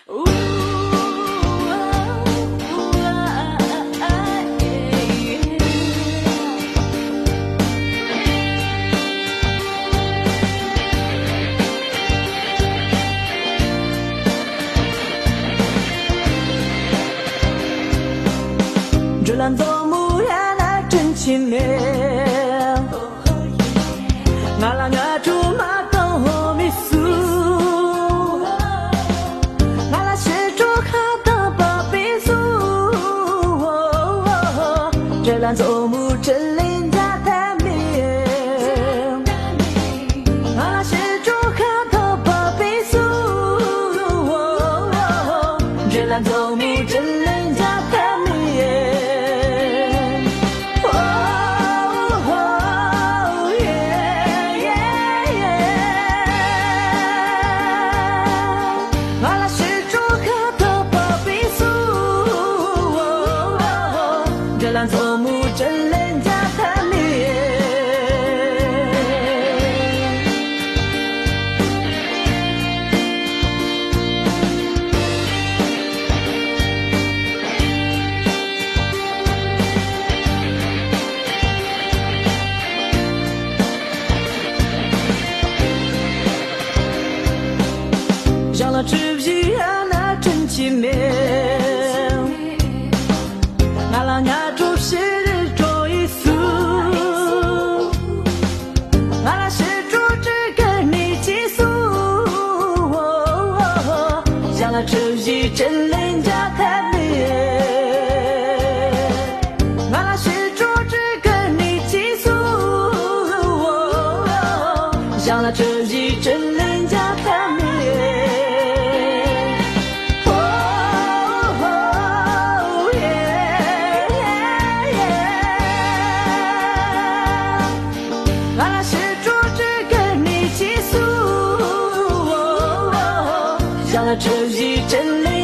这兰做木呀那真清凉，我拉我住马高米苏，我拉是住卡的巴比苏，这兰做木真灵家太明，我拉是住卡的巴比苏，这兰做木真灵家太明。做木真人家太美，让了吃皮呀那真奇妙，俺老娘。是做一束，俺那是主只跟你寄宿，想了这一真人家太美，俺那是主只跟你寄宿，想了这一真人家太美。想了这一真理。